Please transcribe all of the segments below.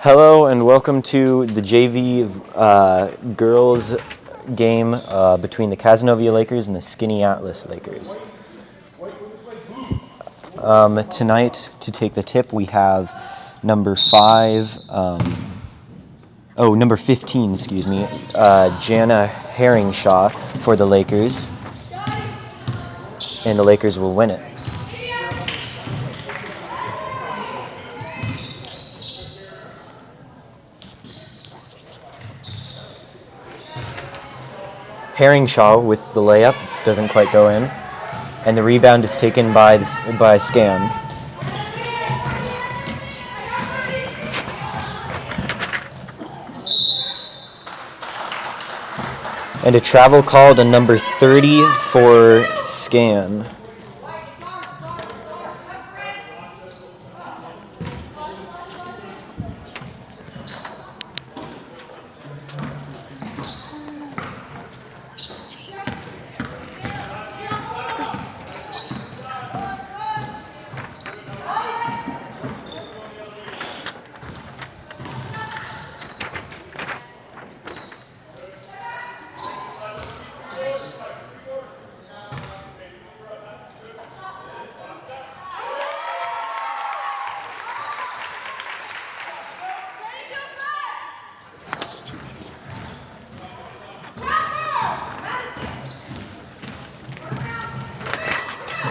Hello and welcome to the JV girls game between the Cazenovia Lakers and the Skaneateles Lakers. Tonight, to take the tip, we have number 15, excuse me, Jana Herringshaw for the Lakers, and the Lakers will win it. Herringshaw with the layup doesn't quite go in, and the rebound is taken by Scan. And a travel call to number 30 for Scan.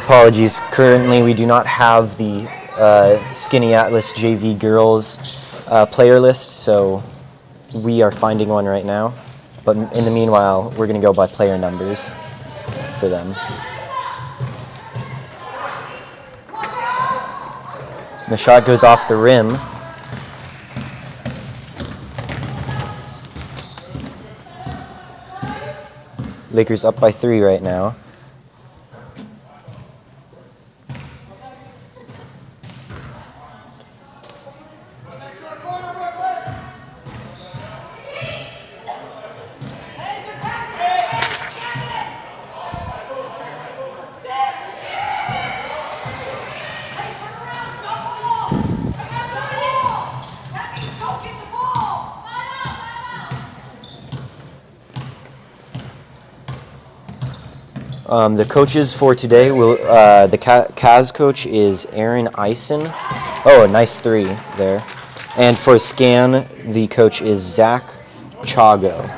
Apologies, currently we do not have the Skaneateles JV girls player list, so we are finding one right now. But in the meanwhile, we're going to go by player numbers for them. The shot goes off the rim. Lakers up by 3 right now. The coaches for today will the Caz coach is Aaron Eisen. Oh, a nice 3 there. And for Scan, the coach is Zach Chago.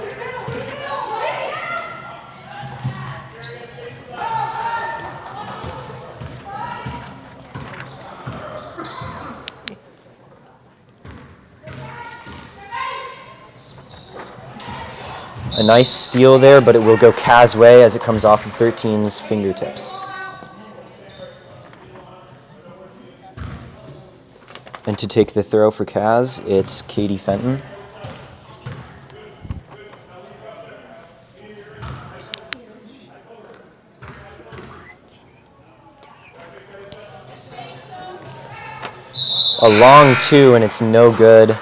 A nice steal there, but it will go Caz way as it comes off of 13's fingertips. And to take the throw for Caz, it's Katie Fenton. A long 2, and it's no good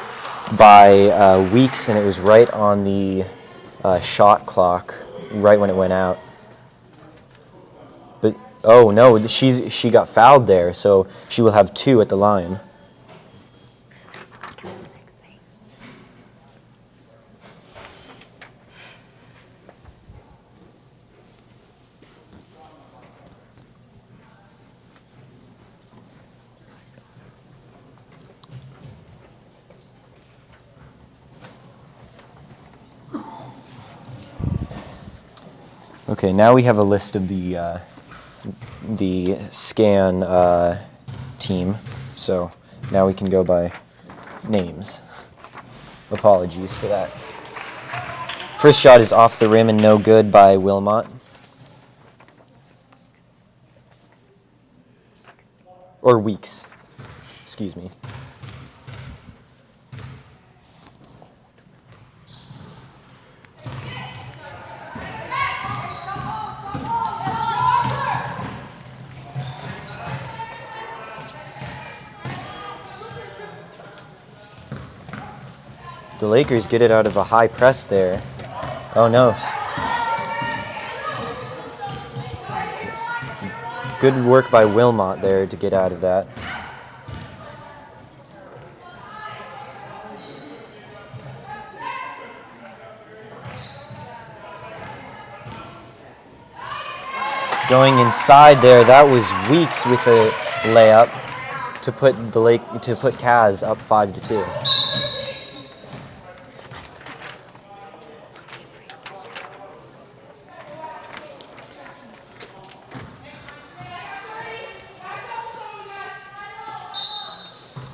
by Weeks, and it was right on the shot clock, right when it went out. But oh no, she got fouled there, so she will have 2 at the line. Okay, now we have a list of the Scan team, so now we can go by names. Apologies for that. First shot is off the rim and no good by Wilmot. Or Weeks, excuse me. The Lakers get it out of a high press there. Oh no. Good work by Wilmot there to get out of that. Going inside there, that was Weeks with a layup to put Kaz up 5-2.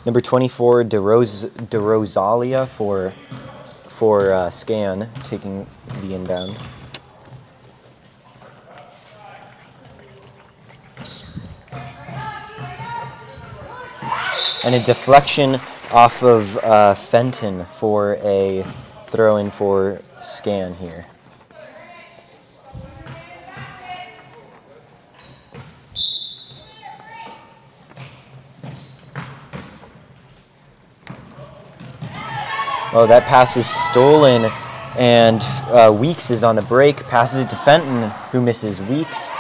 Number 24, DeRosalia for Scan, taking the inbound. And a deflection off of Fenton for a throw-in for Scan here. Oh, that pass is stolen, and Weeks is on the break, passes it to Fenton, who misses. Weeks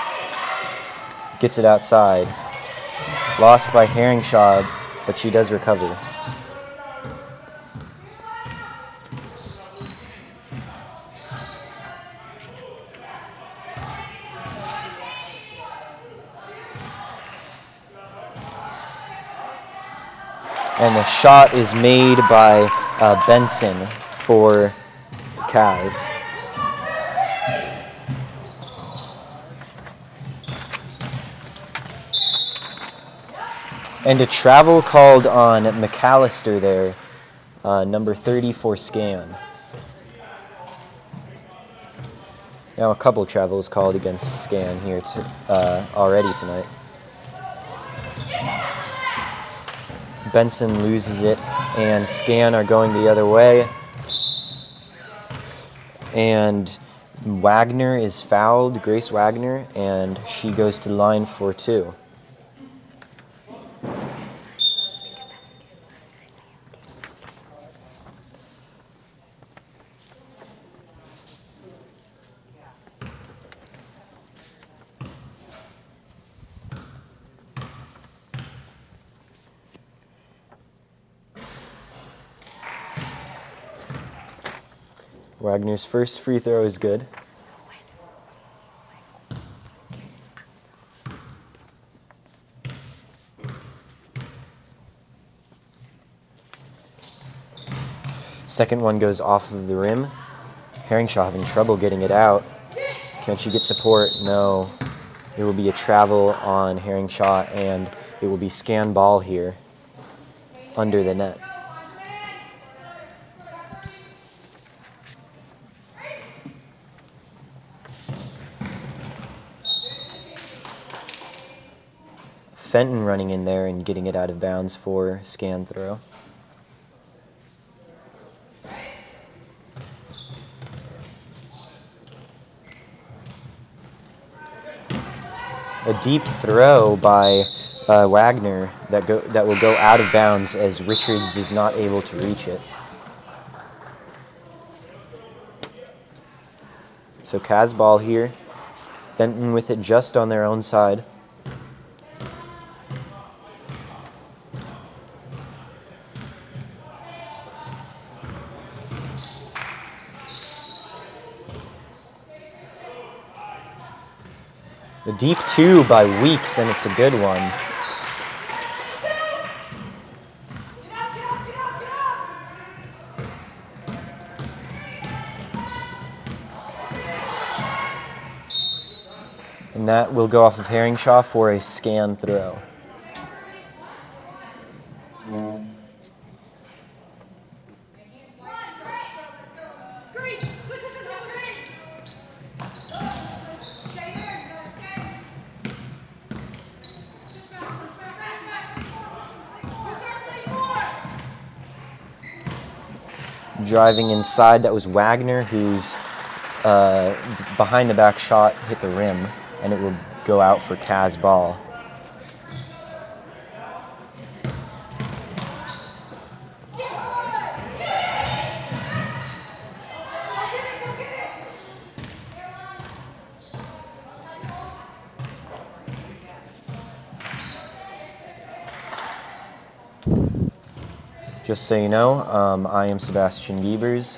gets it outside. Lost by Herringshaw, but she does recover. And the shot is made by Benson for Kaz. And a travel called on McAllister there, number 30 for Scan. Now a couple travels called against Scan here already tonight. Benson loses it, and Scan are going the other way. And Wagner is fouled, Grace Wagner, and she goes to the line for 2. Wagner's first free throw is good. Second one goes off of the rim. Herringshaw having trouble getting it out. Can she get support? No. It will be a travel on Herringshaw, and it will be Scan ball here under the net. Fenton running in there and getting it out of bounds for Scan throw. A deep throw by Wagner that will go out of bounds as Richards is not able to reach it. So Kaz ball here. Fenton with it just on their own side. The deep 2 by Weeks, and it's a good one. And that will go off of Herringshaw for a Scan throw. Driving inside, that was Wagner, whose behind the back shot hit the rim, and it will go out for Kaz ball. Just so you know, I am Sebastian Giebers,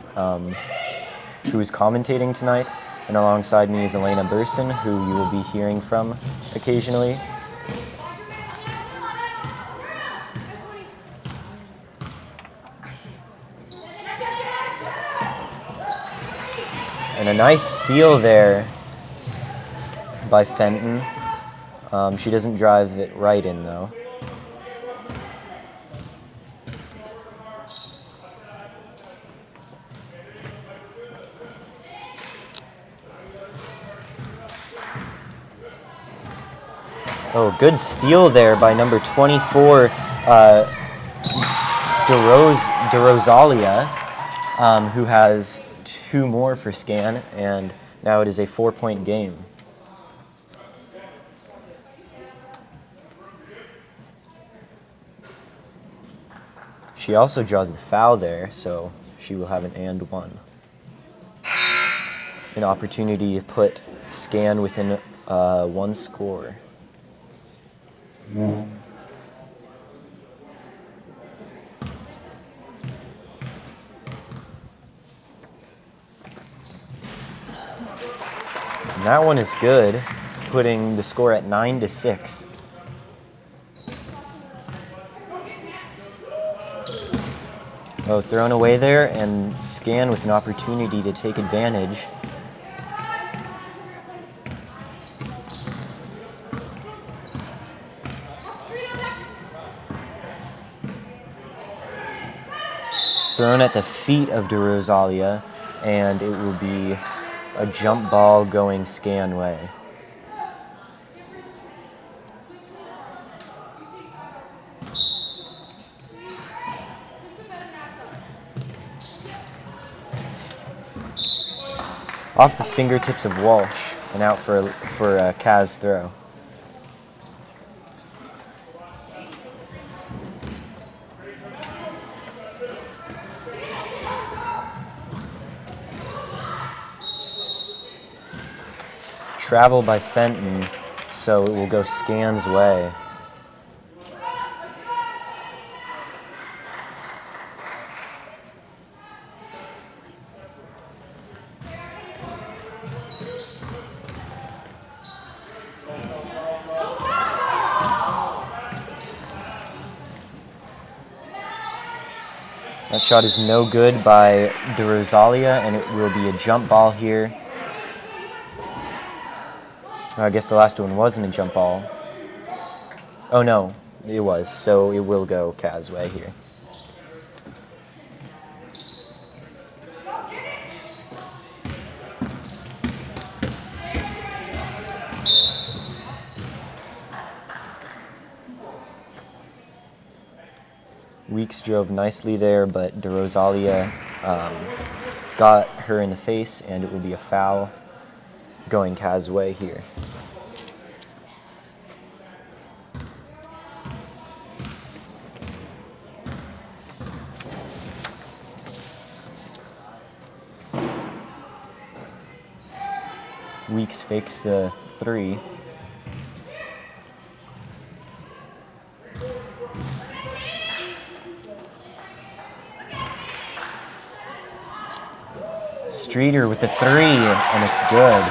who is commentating tonight, And alongside me is Elena Burson, who you will be hearing from occasionally. And a nice steal there by Fenton. She doesn't drive it right in, though. Oh, good steal there by number 24, DeRosalia, who has 2 more for Scan, and now it is a 4-point game. She also draws the foul there, so she will have an and 1. An opportunity to put Scan within 1 score. And that one is good, putting the score at 9-6. Oh, thrown away there, and Scan with an opportunity to take advantage. Thrown at the feet of DeRosalia, and it will be a jump ball going Scan way. Off the fingertips of Walsh and out for a Kaz throw. Travel by Fenton, so it will go Scan's way. That shot is no good by DeRosalia, and it will be a jump ball here. I guess the last one wasn't a jump ball. Oh no, it was, so it will go Kaz way here. Weeks drove nicely there, but DeRosalia got her in the face, and it will be a foul going Kaz way here. Weeks fakes the 3. Streeter with the 3, and it's good.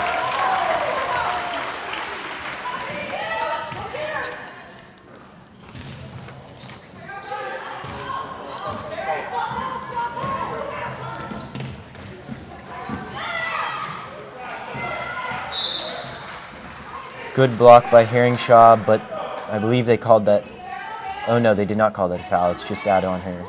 Good block by Herringshaw, but I believe they called that. Oh no, they did not call that a foul. It's just out on her.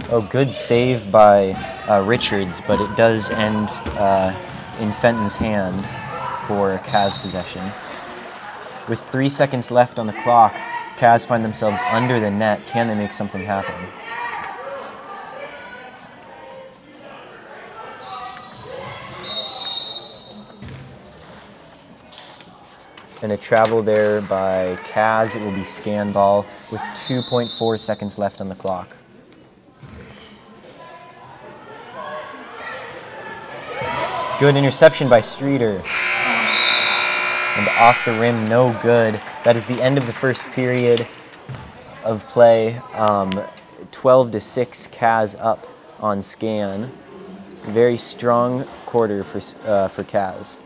Oh, good save by Richards, but it does end in Fenton's hand for Kaz possession. With 3 seconds left on the clock, Kaz find themselves under the net. Can they make something happen? And a travel there by Kaz. It will be scan ball with 2.4 seconds left on the clock. Good interception by Streeter. And off the rim, no good. That is the end of the first period of play. 12-6, Kaz up on Scan. Very strong quarter for Kaz.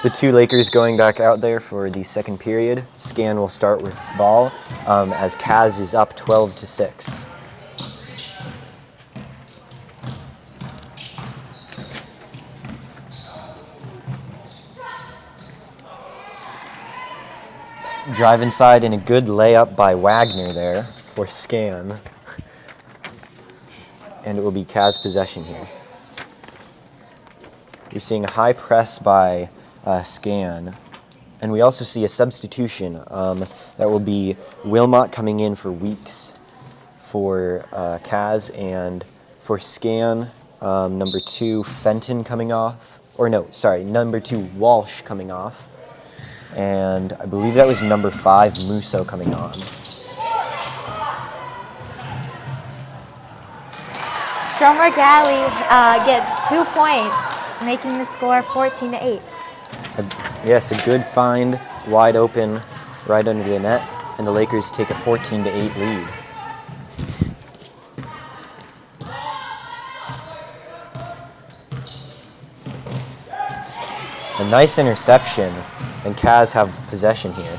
The two Lakers going back out there for the second period. Scan will start with ball as Kaz is up 12-6. Drive inside and a good layup by Wagner there for Scan. And it will be Kaz possession here. You're seeing a high press by Scan. And we also see a substitution. That will be Wilmot coming in for Weeks for Kaz, and for Scan, number 2, Fenton coming off. Or no, sorry, number 2, Walsh coming off. And I believe that was number 5, Musso coming on. Stromberg Alley gets 2 points, making the score 14-8. Yes, a good find, wide open, right under the net, and the Lakers take a 14-8 lead. A nice interception, and Kaz have possession here.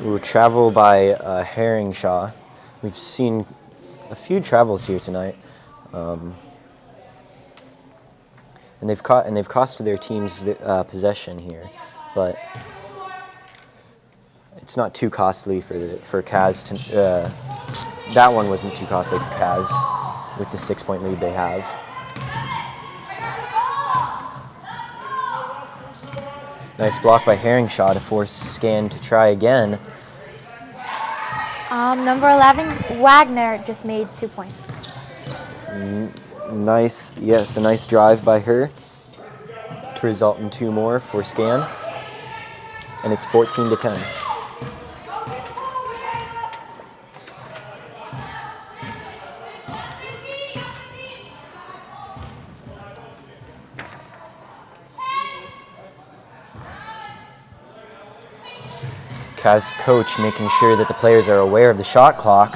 Ooh, travel by Herringshaw. We've seen a few travels here tonight. And they've cost their teams possession here, but it's not too costly for Kaz to. That one wasn't too costly for Kaz with the 6-point lead they have. Nice block by Herringshaw to force Scan to try again. Number 11, Wagner just made 2 points. Nice, yes, a nice drive by her to result in 2 more for Scan, and it's 14-10. Kaz coach making sure that the players are aware of the shot clock.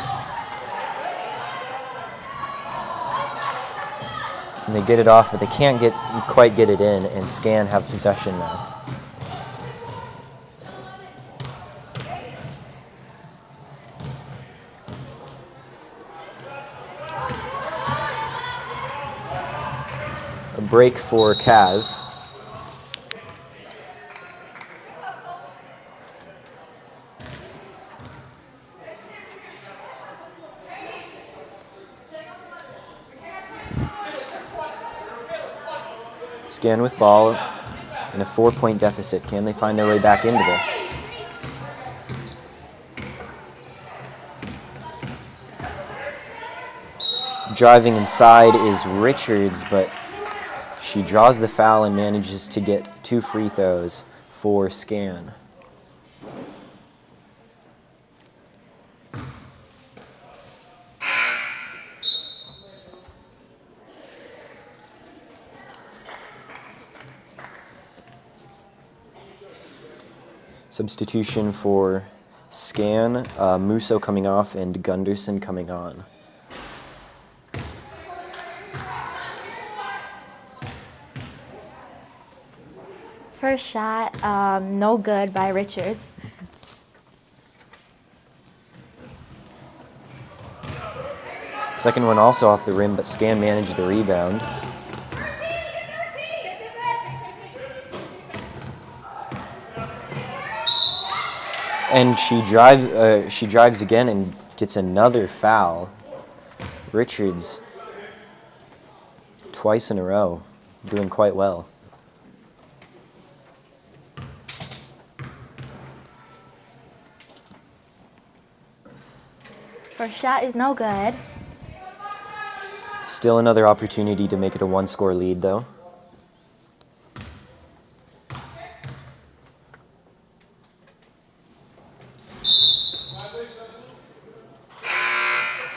And they get it off, but they can't quite get it in, and Scan have possession now. A break for Kaz. Scan with ball in a 4-point deficit. Can they find their way back into this? Driving inside is Richards, but she draws the foul and manages to get 2 free throws for Scan. Substitution for Scan, Musso coming off and Gunderson coming on. First shot, no good by Richards. Second one also off the rim, but Scan managed the rebound. And she drives again and gets another foul. Richards, twice in a row, doing quite well. First shot is no good. Still another opportunity to make it a one-score lead, though.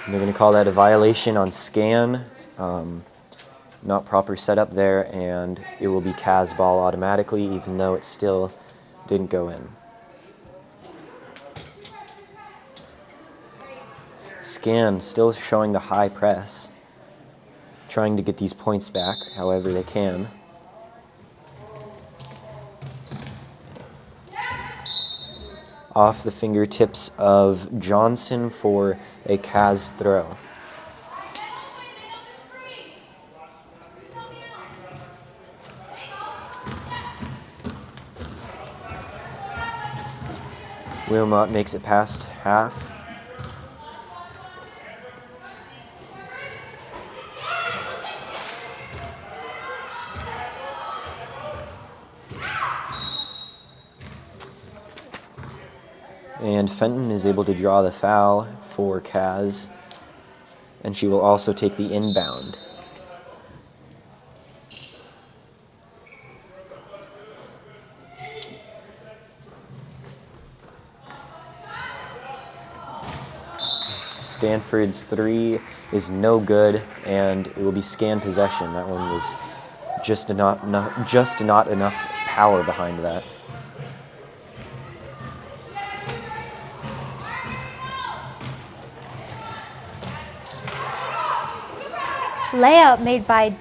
They're going to call that a violation on Scan. Not proper setup there, and it will be Caz ball automatically, even though it still didn't go in. Scan still showing the high press, trying to get these points back however they can. Off the fingertips of Johnson for a Caz throw. Wilmot makes it past half. And Fenton is able to draw the foul for Caz, and she will also take the inbound. Stanford's three is no good, and it will be Scan possession. That one was just not enough power behind that. Layup made by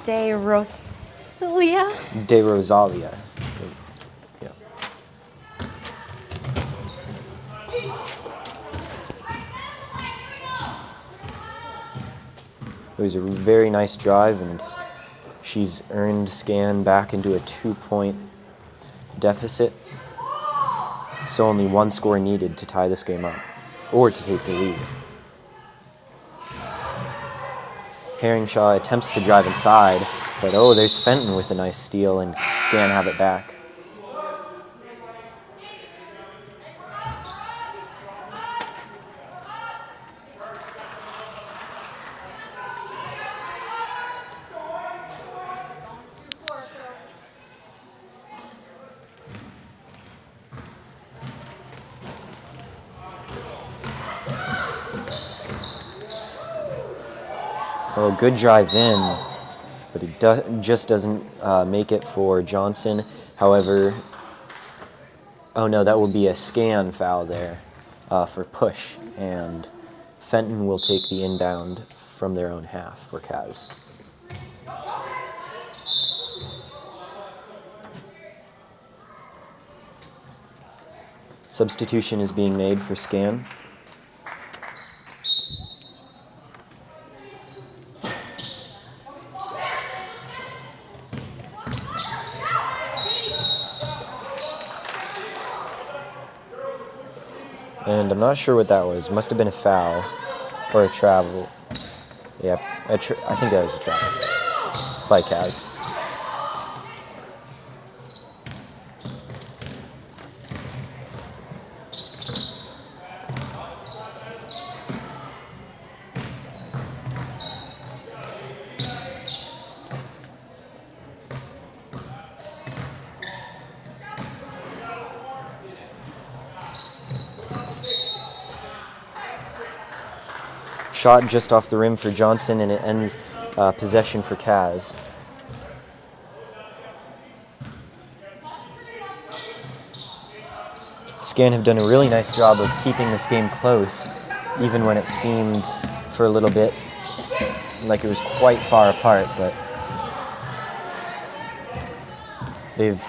De Rosalia. De Rosalia. Yeah. It was a very nice drive, and she's earned Scan back into a 2-point deficit. So only one score needed to tie this game up, or to take the lead. Herringshaw attempts to drive inside, but oh, there's Fenton with a nice steal, and Scan have it back. Oh, good drive in, but it just doesn't make it for Johnson. However, oh no, that will be a Scan foul there for push, and Fenton will take the inbound from their own half for Caz. Substitution is being made for Scan. And I'm not sure what that was. Must have been a foul or a travel. Yep, I think that was a travel by Caz. Shot just off the rim for Johnson, and it ends possession for Caz. Scan have done a really nice job of keeping this game close, even when it seemed for a little bit like it was quite far apart, but they've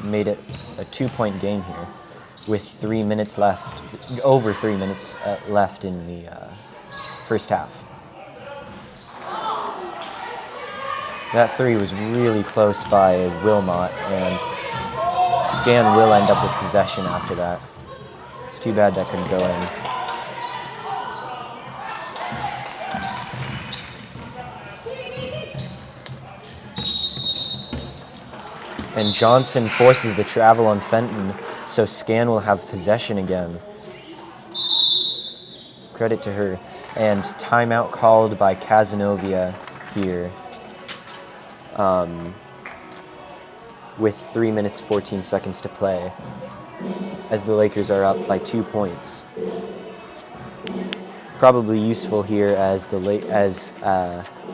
made it a 2-point game here with 3 minutes left, over 3 minutes left in the first half. That three was really close by Wilmot, and Scan will end up with possession after that. It's too bad that couldn't go in. And Johnson forces the travel on Fenton, so Scan will have possession again. Credit to her. And timeout called by Cazenovia here. With 3 minutes 14 seconds to play, as the Lakers are up by 2 points. Probably useful here as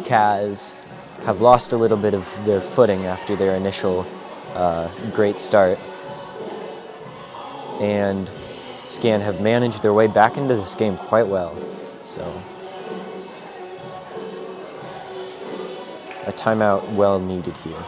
Caz have lost a little bit of their footing after their initial great start, and Scan have managed their way back into this game quite well. So a timeout well needed here.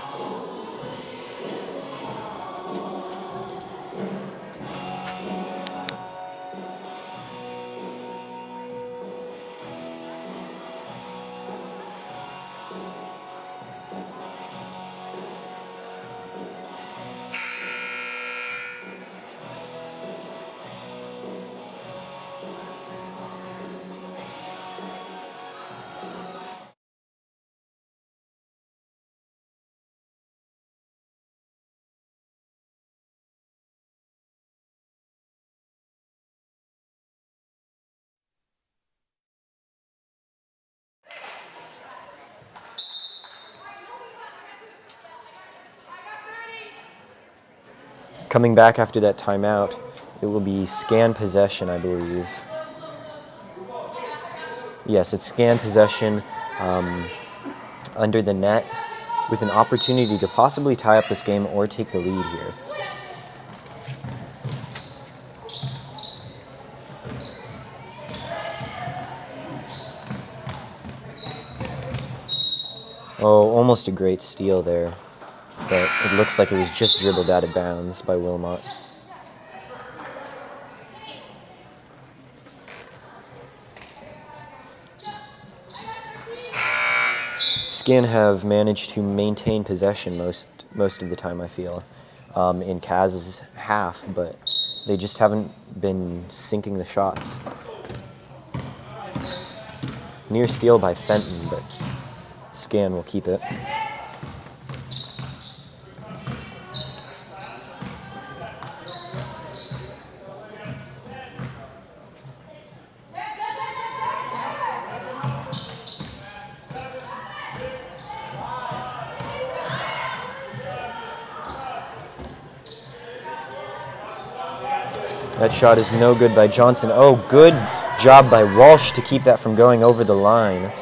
Coming back after that timeout, it will be Scan possession, I believe. Yes, it's Scan possession under the net with an opportunity to possibly tie up this game or take the lead here. Oh, almost a great steal there. But it looks like it was just dribbled out of bounds by Wilmot. Scan have managed to maintain possession most of the time, I feel, in Caz's half, but they just haven't been sinking the shots. Near steal by Fenton, but Scan will keep it. That shot is no good by Johnson. Oh, good job by Walsh to keep that from going over the line.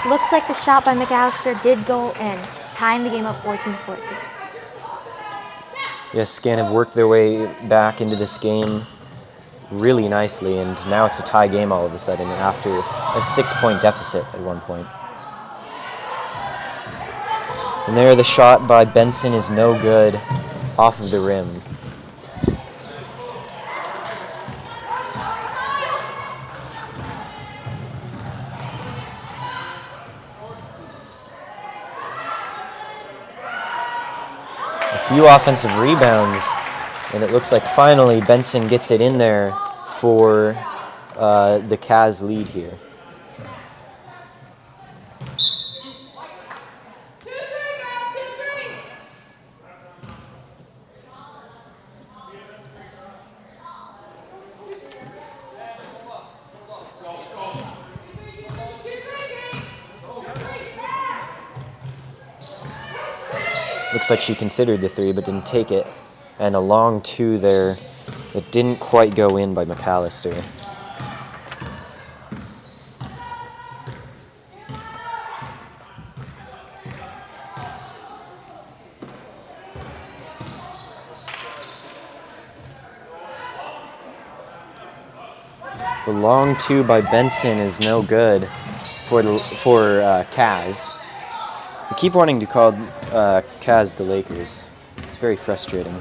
Looks like the shot by McAllister did go in, tying the game up 14-14. Yes, Scan have worked their way back into this game really nicely, and now it's a tie game all of a sudden after a 6-point deficit at one point. And there, the shot by Benson is no good, off of the rim. Few offensive rebounds, and it looks like finally Benson gets it in there for the Caz lead here. Looks like she considered the three but didn't take it. And a long two there that didn't quite go in by McAllister. The long two by Benson is no good for Kaz. We keep wanting to call Kaz the Lakers. It's very frustrating.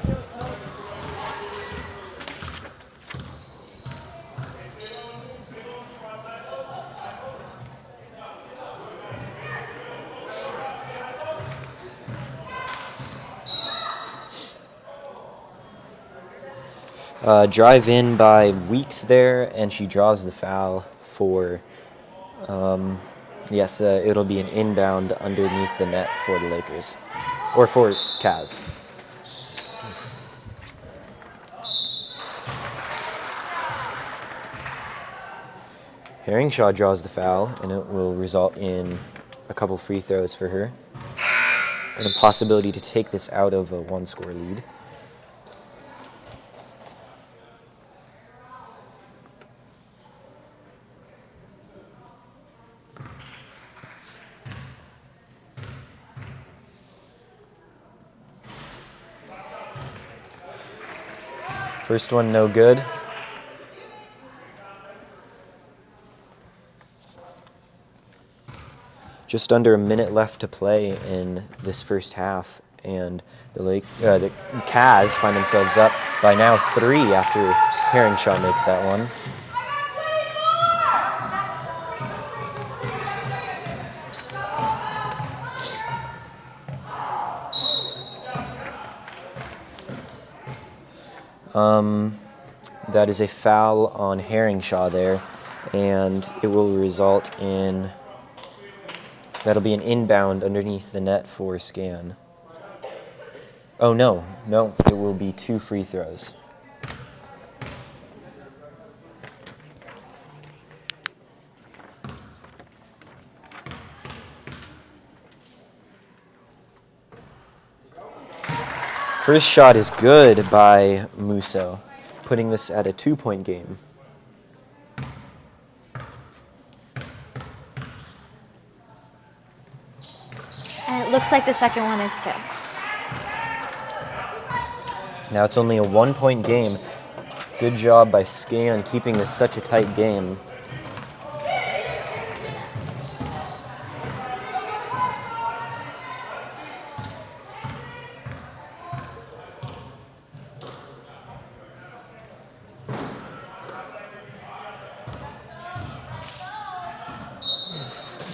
Drive in by Weeks there, and she draws the foul for, yes, it'll be an inbound underneath the net for the Lakers, or for Kaz. Herringshaw draws the foul, and it will result in a couple free throws for her, and a possibility to take this out of a one-score lead. First one, no good. Just under a minute left to play in this first half, and the Kaz find themselves up by now 3 after Herringshaw makes that one. That is a foul on Herringshaw there, and it will result in, that'll be an inbound underneath the net for Scan. Oh no, it will be 2 free throws. First shot is good by Musso, putting this at a 2-point game. And it looks like the second one is too. Now it's only a 1-point game. Good job by Scan keeping this such a tight game.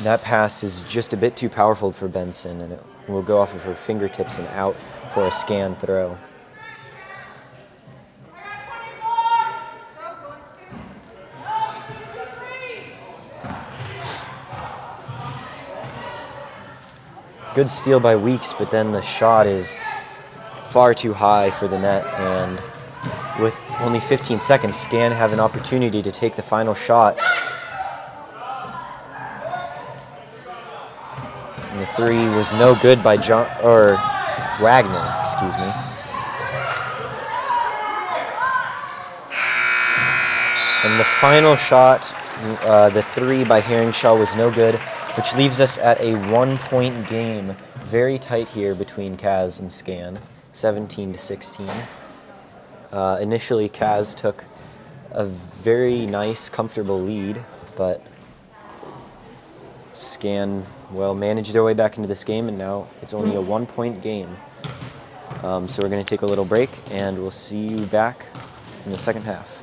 That pass is just a bit too powerful for Benson, and it will go off of her fingertips and out for a Scan throw. Good steal by Weeks, but then the shot is far too high for the net, and with only 15 seconds, Scan have an opportunity to take the final shot. And the 3 was no good by Wagner, excuse me. And the final shot, the 3 by Herringshaw was no good, which leaves us at a 1-point game. Very tight here between Kaz and Scan, 17-16. Initially, Kaz took a very nice, comfortable lead, but Scan, well, managed their way back into this game, and now it's only a 1-point game. So we're going to take a little break, and we'll see you back in the second half.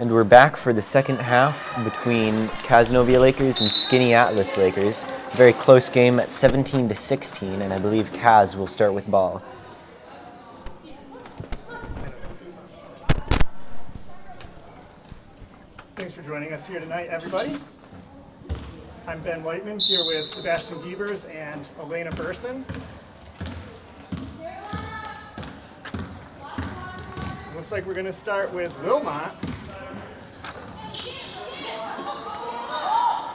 And we're back for the second half between Cazenovia Lakers and Skaneateles Lakers. Very close game at 17-16, and I believe Kaz will start with ball. Thanks for joining us here tonight, everybody. I'm Ben Whiteman here with Sebastian Giebers and Elena Burson. Looks like we're going to start with Wilmot.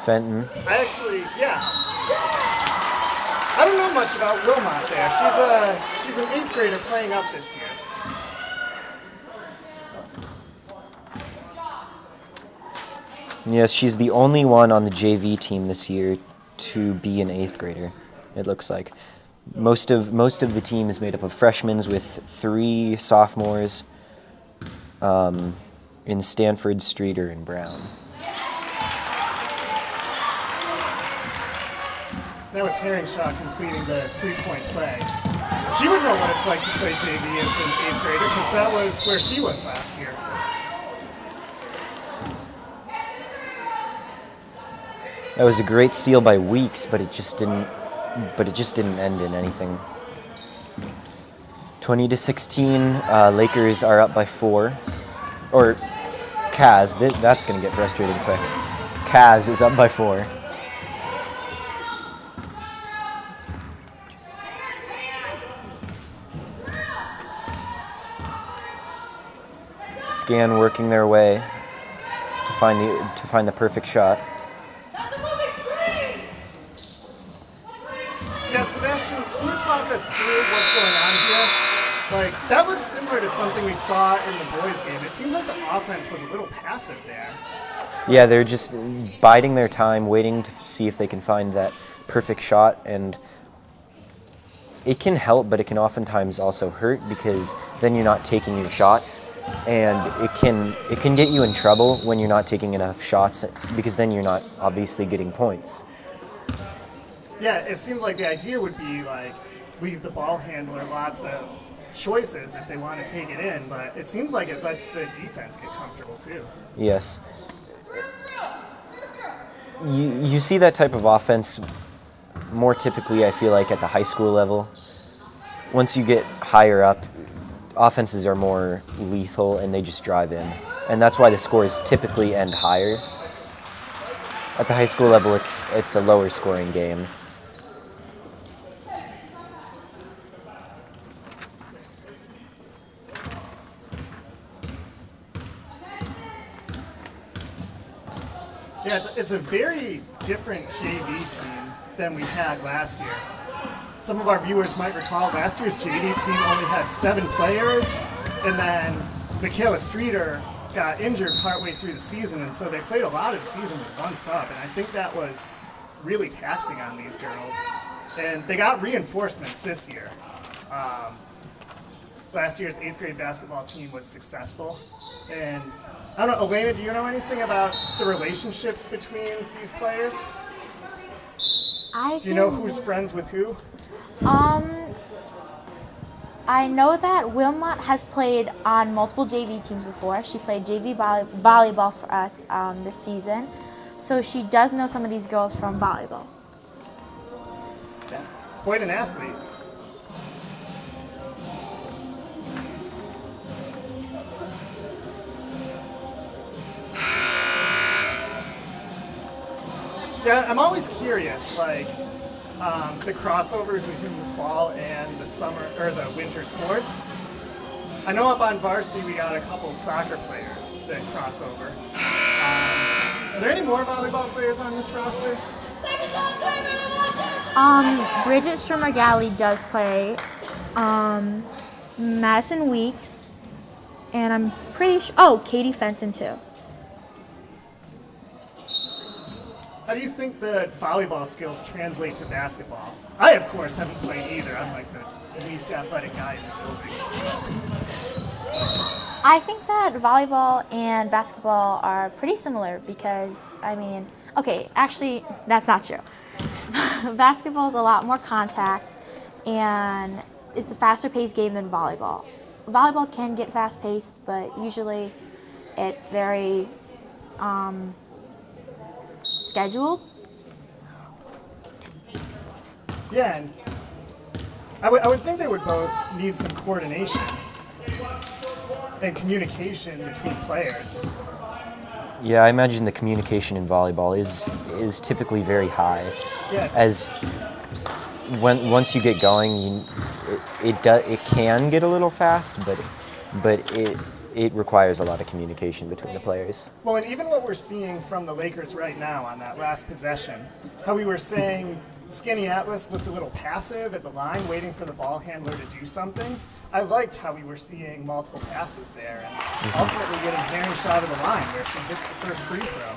Fenton. I don't know much about Wilmot there. She's an 8th grader playing up this year. Yes, she's the only one on the JV team this year to be an 8th grader, it looks like. Most of the team is made up of freshmen with 3 sophomores in Stanford, Streeter, and Brown. That was Herringshaw completing the 3-point play. She would know what it's like to play JV as an 8th grader because that was where she was last year. That was a great steal by Weeks, but it just didn't end in anything. 20-16, Lakers are up by 4. Or Kaz, that's going to get frustrating quick. Kaz is up by 4. Scan working their way to find the perfect shot. Yeah, Sebastian, can you talk us through what's going on here? Like, that looks similar to something we saw in the boys' game. It seemed like the offense was a little passive there. Yeah, they're just biding their time, waiting to see if they can find that perfect shot, and it can help, but it can oftentimes also hurt because then you're not taking your shots, and it can get you in trouble when you're not taking enough shots because then you're not obviously getting points. Yeah, it seems like the idea would be like leave the ball handler lots of choices if they want to take it in, but it seems like it lets the defense get comfortable too. Yes. You see that type of offense more typically, I feel like, at the high school level. Once you get higher up, offenses are more lethal and they just drive in. And that's why the scores typically end higher. At the high school level, it's a lower scoring game. Yeah, it's a very different JV team than we had last year. Some of our viewers might recall last year's JV team only had 7 players, and then Michaela Streeter got injured partway through the season, and so they played a lot of the season with 1 sub, and I think that was really taxing on these girls. And they got reinforcements this year. Last year's 8th grade basketball team was successful. And I don't know, Elena, do you know anything about the relationships between these players? I do. You know who's friends with who? I know that Wilmot has played on multiple JV teams before. She played JV volleyball for us this season. So she does know some of these girls from volleyball. Yeah, quite an athlete. Yeah, I'm always curious, like, the crossover between the fall and the summer or the winter sports. I know up on varsity we got a couple soccer players that cross over. Are there any more volleyball players on this roster? Bridget Stromer-Galley does play. Madison Weeks, and I'm pretty sure. Oh, Katie Fenton too. How do you think the volleyball skills translate to basketball? I, of course, haven't played either. I'm like the least athletic guy in the building. I think that volleyball and basketball are pretty similar because, okay, actually, that's not true. Basketball is a lot more contact, and it's a faster paced game than volleyball. Volleyball can get fast paced, but usually It's very scheduled. Yeah, and I would think they would both need some coordination and communication between players. Yeah, I imagine the communication in volleyball is typically very high. Yeah. As once you get going, it can get a little fast, but it requires a lot of communication between the players. Well, and even what we're seeing from the Lakers right now on that last possession, how we were saying Skaneateles looked a little passive at the line, waiting for the ball handler to do something. I liked how we were seeing multiple passes there, and ultimately getting Harry shot of the line where she gets the first free throw.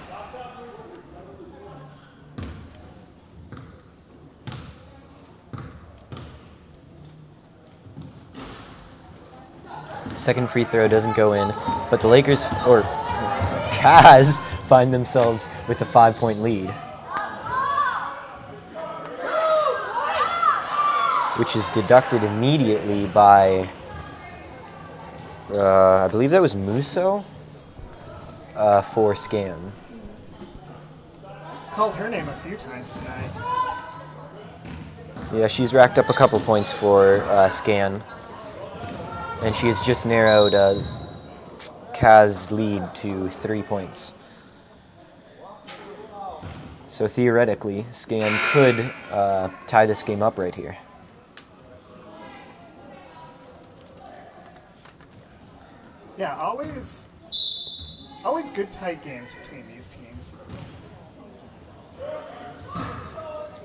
Second free throw doesn't go in, but the Lakers, or Caz, find themselves with a 5-point lead, which is deducted immediately by, I believe that was Musso for Scan. Called her name a few times tonight. Yeah, she's racked up a couple points for Scan. And she has just narrowed Kaz's lead to 3 points. So theoretically, Scan could tie this game up right here. Yeah, always good tight games between these teams.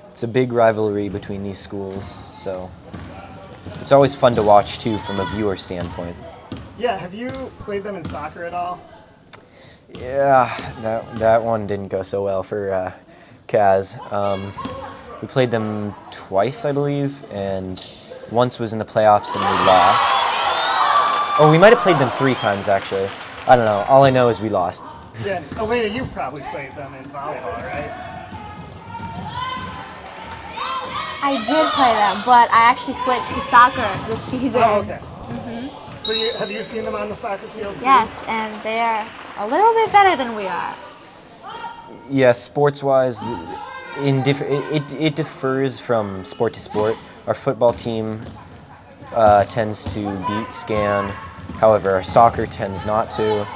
It's a big rivalry between these schools, so it's always fun to watch too from a viewer standpoint. Yeah, have you played them in soccer at all? Yeah, that one didn't go so well for Kaz. We played them twice, I believe, and once was in the playoffs and we lost. Oh, we might have played them 3 times actually. I don't know. All I know is we lost. Yeah, Elena, you've probably played them in volleyball, right? I did play them, but I actually switched to soccer this season. Oh, okay. So have you seen them on the soccer field too? Yes, and they're a little bit better than we are. Yeah, sports-wise, it differs from sport to sport. Our football team tends to beat Scan. However, our soccer tends not to.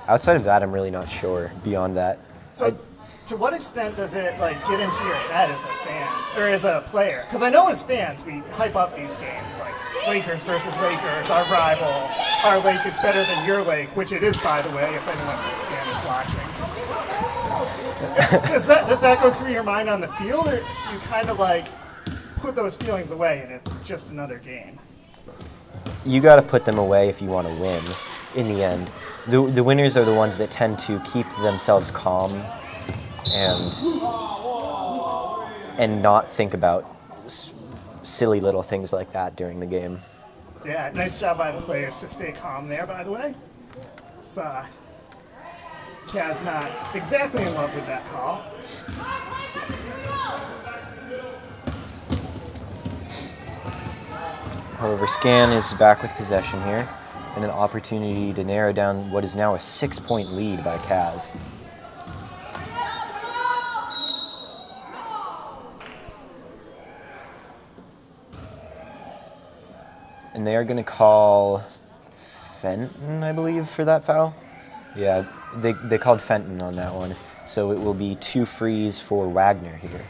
Outside of that, I'm really not sure. Beyond that, So, to what extent does it get into your head as a fan or as a player? Because I know as fans we hype up these games like Lakers versus Lakers, our rival. Our lake is better than your lake, which it is, by the way, if anyone from Scan is watching. Does that go through your mind on the field, or do you kind of put those feelings away and it's just another game? you got to put them away if you want to win. In the end, the winners are the ones that tend to keep themselves calm and not think about silly little things like that during the game. Yeah, nice job by the players to stay calm there, by the way. So, Kaz not exactly in love with that call. However, Scan is back with possession here and an opportunity to narrow down what is now a 6-point lead by Kaz. And they are going to call Fenton, I believe, for that foul. Yeah, they called Fenton on that one. So it will be 2 frees for Wagner here.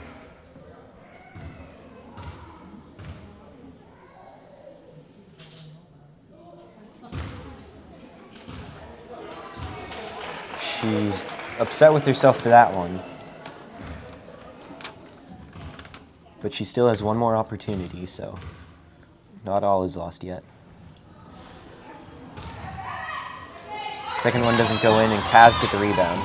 She's upset with herself for that one. But she still has one more opportunity, so not all is lost yet. Second one doesn't go in, and Kaz get the rebound.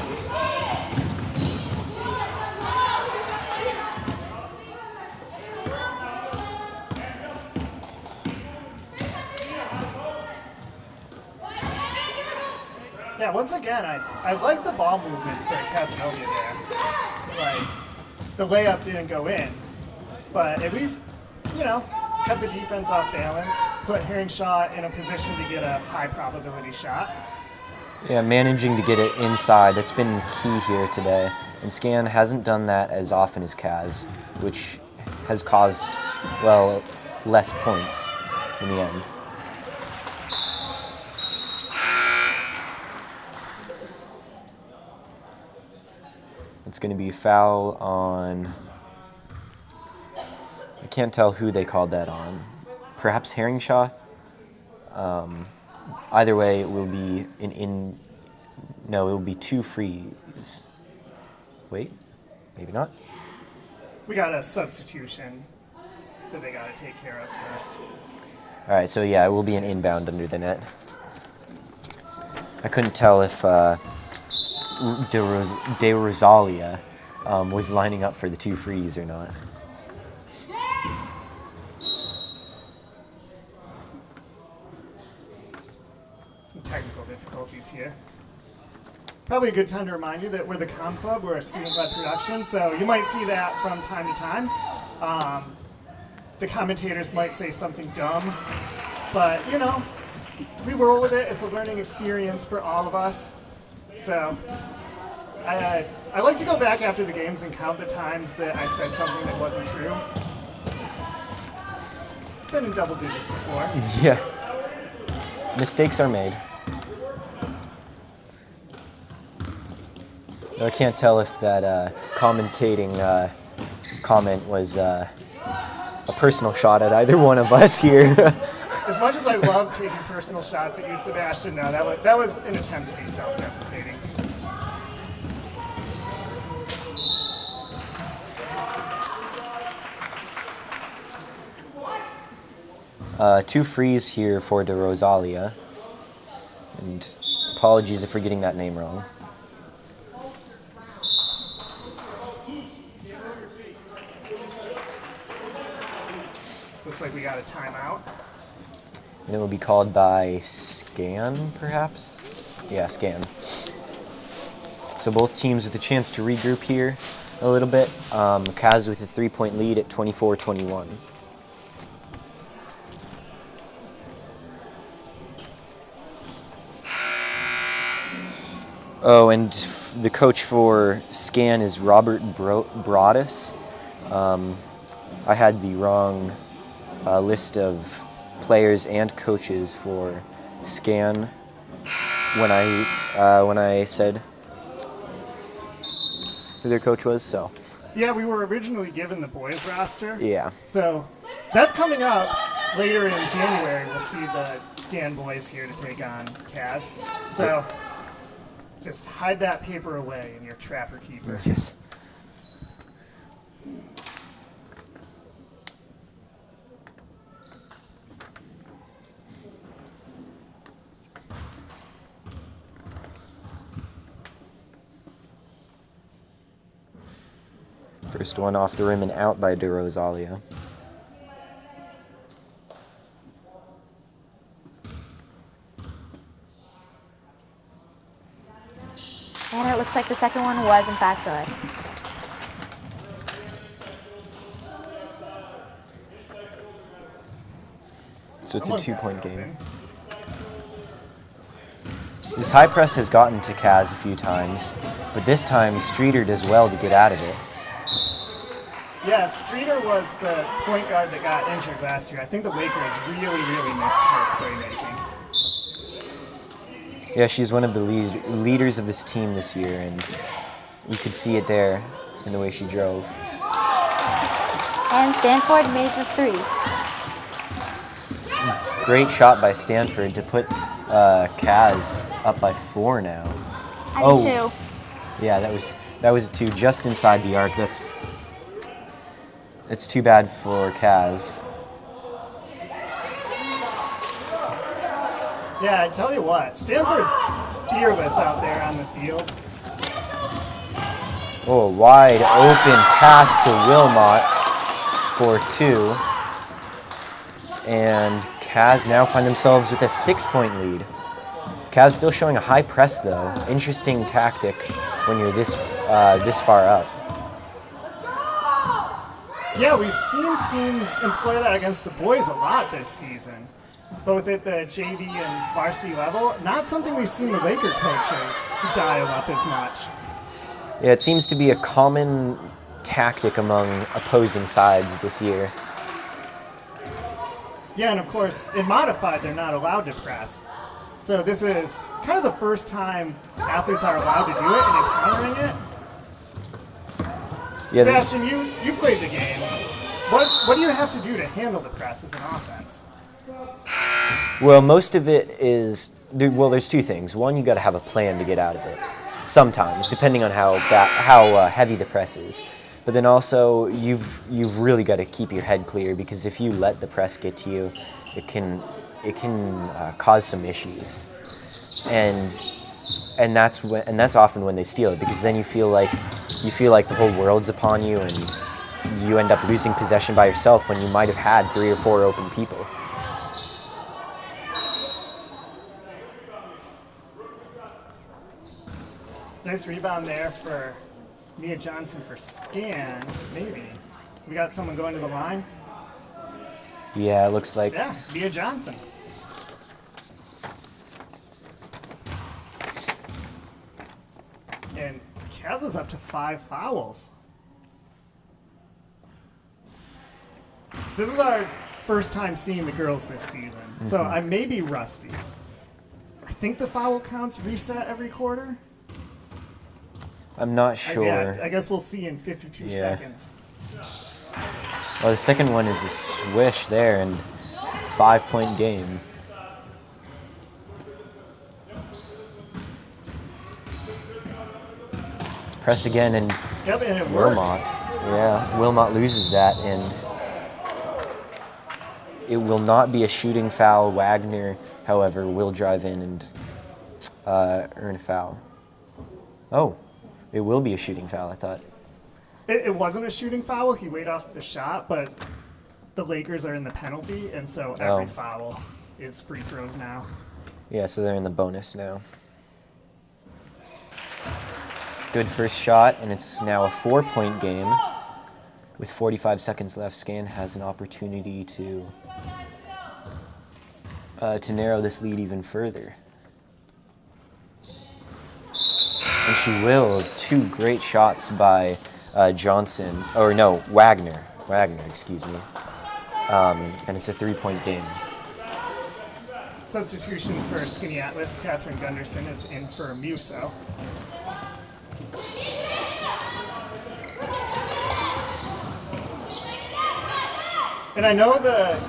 Yeah, once again, I like the ball movement for Cazenovia there. Like, the layup didn't go in, but at least, kept the defense off balance. put Herringshaw in a position to get a high probability shot. Yeah, managing to get it inside, that's been key here today. And Scan hasn't done that as often as Kaz, which has caused, well, less points in the end. It's going to be foul on, I can't tell who they called that on. Perhaps Herringshaw? Either way, it will be no, it will be 2 frees. Wait, maybe not. We got a substitution that they got to take care of first. All right, so yeah, it will be an inbound under the net. I couldn't tell if De Rosalia was lining up for the 2 frees or not. Some technical difficulties here. Probably a good time to remind you that we're the Com Club, we're a student-led production, so you might see that from time to time. The commentators might say something dumb, but you know, we roll with it. It's a learning experience for all of us. So I like to go back after the games and count the times that I said something that wasn't true. Been in double digits before. Yeah. Mistakes are made. I can't tell if that commentating comment was a personal shot at either one of us here. As much as I love taking personal shots at you, Sebastian, no, that was an attempt to be self-deprecating. Two frees here for De Rosalia. And apologies if we're getting that name wrong. Looks like we got a timeout. And it will be called by Scan, perhaps? Yeah, Scan. So both teams with a chance to regroup here a little bit. Kaz with a 3-point lead at 24-21. Oh, and the coach for Scan is Robert Broadus. I had the wrong list of players and coaches for Scan when I said who their coach was. So yeah, we were originally given the boys roster. yeah. So that's coming up later in January. We'll see the Scan boys here to take on Kaz. So just hide that paper away in your trapper keeper. Yes. First one off the rim and out by De Rosalia. And it looks like the second one was in fact good. So it's a 2-point game. This high press has gotten to Kaz a few times, but this time Streeter does well to get out of it. Yeah, Streeter was the point guard that got injured last year. I think the Lakers really missed her playmaking. Yeah, she's one of the leaders of this team this year, and you could see it there in the way she drove. And Stanford made the 3. Great shot by Stanford to put Kaz up by 4 now. I do too. Yeah, that was a 2 just inside the arc. It's too bad for Kaz. Yeah, I tell you what, Stanford's fearless out there on the field. Oh, wide open pass to Wilmot for 2. And Kaz now find themselves with a 6-point lead. Kaz still showing a high press though. Interesting tactic when you're this far up. Yeah, we've seen teams employ that against the boys a lot this season. both at the JV and varsity level. Not something we've seen the Laker coaches dial up as much. Yeah, it seems to be a common tactic among opposing sides this year. Yeah, and of course, in modified, they're not allowed to press. So this is kind of the first time athletes are allowed to do it and encountering it. Yeah, Sebastian, you played the game. What do you have to do to handle the press as an offense? Well, most of it is, well, there's two things. One, you got to have a plan to get out of it. Sometimes, depending on how heavy the press is. But then also, you've really got to keep your head clear, because if you let the press get to you, it can cause some issues. And that's often when they steal it, because then you feel like the whole world's upon you, and you end up losing possession by yourself when you might have had 3 or 4 open people. Nice rebound there for Mia Johnson for Scan, maybe. We got someone going to the line. Yeah, it looks like. Yeah, Mia Johnson. And Kaz is up to 5 fouls. This is our first time seeing the girls this season, so I may be rusty. I think the foul counts reset every quarter. I'm not sure. Yeah, I guess we'll see in 52 seconds. Well, the second one is a swish there, and 5-point game. Press again, and Yep, and it Wilmot. works. Yeah, Wilmot loses that, and it will not be a shooting foul. Wagner, however, will drive in and earn a foul. Oh, it will be a shooting foul, I thought. It wasn't a shooting foul. He weighed off the shot, but the Lakers are in the penalty, and so every foul is free throws now. Yeah, so they're in the bonus now. Good first shot, and it's now a 4-point game. With 45 seconds left, Scan has an opportunity to narrow this lead even further. And she will. 2 great shots by Johnson, or no, Wagner, excuse me. And it's a 3-point game. Substitution for Skaneateles, Catherine Gunderson is in for Muso. And I know the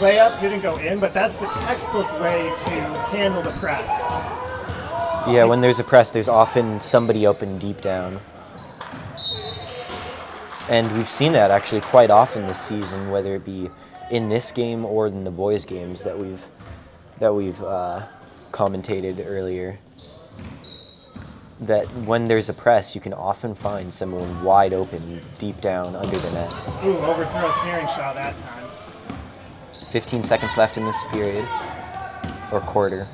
layup didn't go in, but that's the textbook way to handle the press. Yeah, when there's a press, there's often somebody open deep down. And we've seen that actually quite often this season, whether it be in this game or in the boys' games that we've commentated earlier. That when there's a press, you can often find someone wide open deep down under the net. Ooh, overthrows Herringshaw that time. 15 seconds left in this period, or quarter.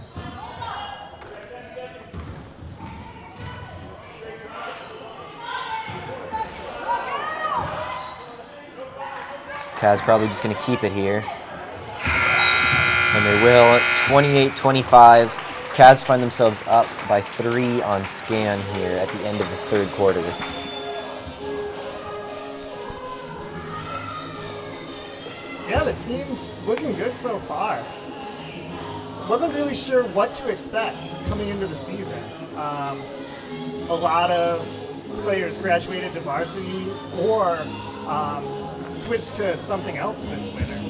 Kaz probably just going to keep it here. And they will. 28-25. Kaz find themselves up by 3 on Scan here at the end of the third quarter. Yeah, the team's looking good so far. Wasn't really sure what to expect coming into the season. A lot of players graduated to varsity or switched to something else this winter.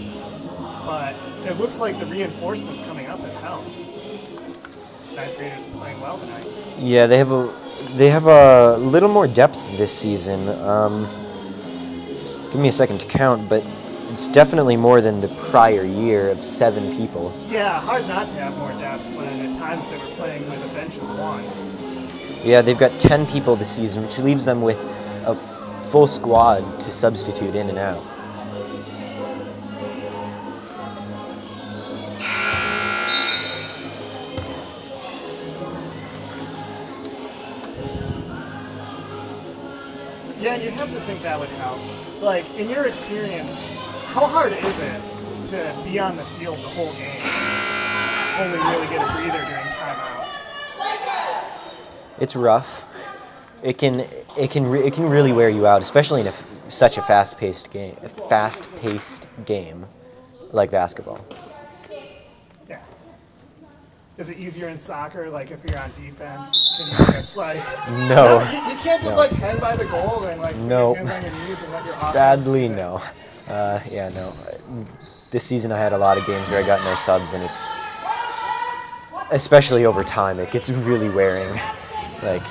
But it looks like the reinforcements coming up have helped. Ninth graders are playing well tonight. Yeah, they have a little more depth this season. Give me a second to count, but it's definitely more than the prior year of 7 people. Yeah, hard not to have more depth when at times they were playing with a bench of 1. Yeah, they've got 10 people this season, which leaves them with a full squad to substitute in and out. Yeah, you'd have to think that would help. Like, in your experience, how hard is it to be on the field the whole game. Only really get a breather during timeouts. It's rough. It can really wear you out, especially in such a fast-paced game like basketball. Yeah. Is it easier in soccer, like if you're on defense? Can you just like No. You can't just like head by the goal and like put Nope. your hands on your knees and let your Sadly, offense do it. no. Yeah, no. This season I had a lot of games where I got no subs, and it's, especially over time, it gets really wearing. Like,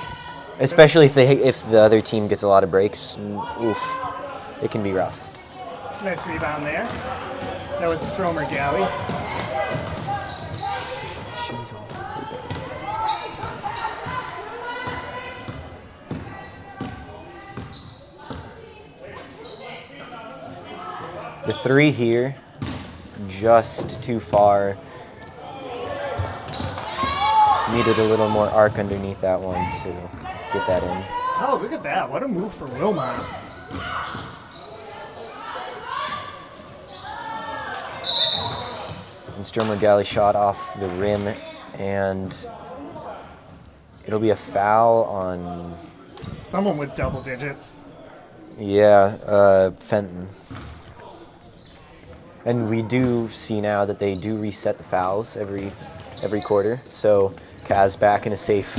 especially if the other team gets a lot of breaks, oof, it can be rough. Nice rebound there. That was Stromer Galley. She's also pretty good. The three here, just too far. Needed a little more arc underneath that one to get that in. Oh, look at that. What a move for Wilmot. And Stromer Galley shot off the rim, and it'll be a foul on, Someone with double digits. yeah, Fenton. And we do see now that they do reset the fouls every quarter, so Kaz back in a safe.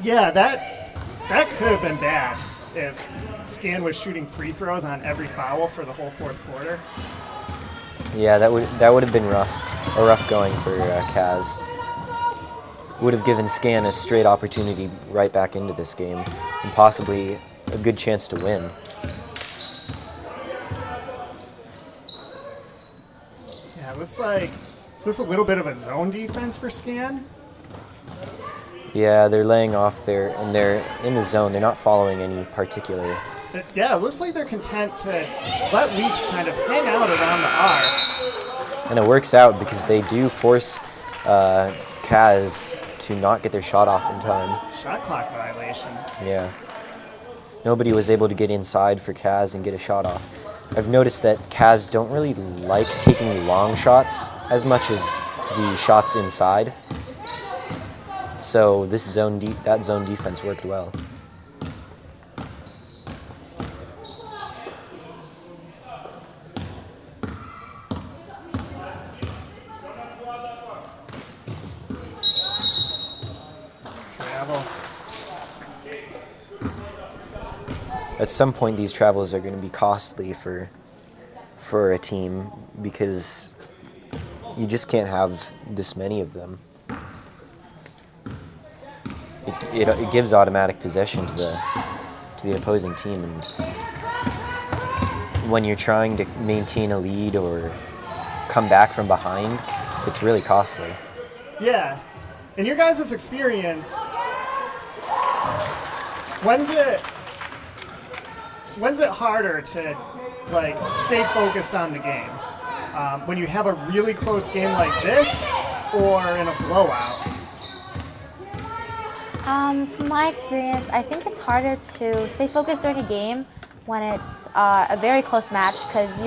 Yeah, that could have been bad if Scan was shooting free throws on every foul for the whole fourth quarter. Yeah, that would have been rough, a rough going for Kaz. Would have given Scan a straight opportunity right back into this game, and possibly a good chance to win. Yeah, it looks like, is this a little bit of a zone defense for Scan? Yeah, they're laying off there, and they're in the zone. They're not following any particular. Yeah, it looks like they're content to let Weeps kind of hang out around the arc. And it works out because they do force Kaz to not get their shot off in time. Shot clock violation. Yeah. Nobody was able to get inside for Kaz and get a shot off. I've noticed that Kaz don't really like taking long shots as much as the shots inside. So this zone defense worked well. Travel. At some point, these travels are going to be costly for a team because you just can't have this many of them. It gives automatic possession to the opposing team, and when you're trying to maintain a lead or come back from behind, it's really costly. Yeah. In your guys' experience, when's it harder to like stay focused on the game? When you have a really close game like this, or in a blowout? From my experience, I think it's harder to stay focused during a game when it's a very close match because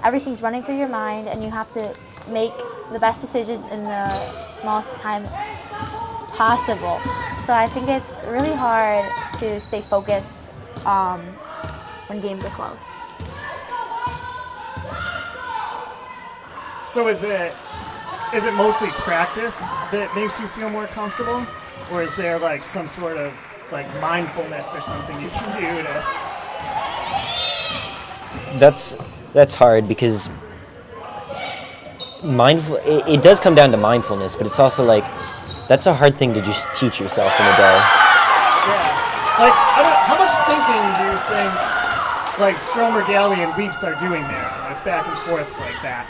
everything's running through your mind and you have to make the best decisions in the smallest time possible. So I think it's really hard to stay focused when games are close. So is it mostly practice that makes you feel more comfortable? Or is there like some sort of like mindfulness or something you can do to? That's hard because it does come down to mindfulness, but it's also like that's a hard thing to just teach yourself in a day. Yeah. Like how much thinking do you think like Stromer, Galley, and Weeps are doing there? There's back and forths like that.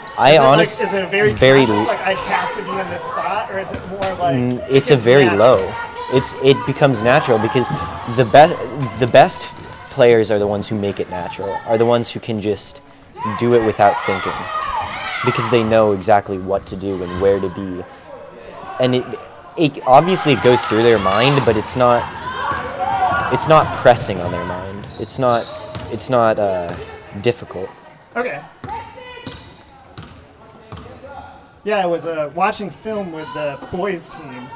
Is it a very conscious, like I have to be in this spot, or is it more like it's a very low? It becomes natural because the best players are the ones who make it natural, are the ones who can just do it without thinking because they know exactly what to do and where to be. And it obviously goes through their mind, but it's not pressing on their mind. It's not difficult. Okay. Yeah, I was watching film with the boys team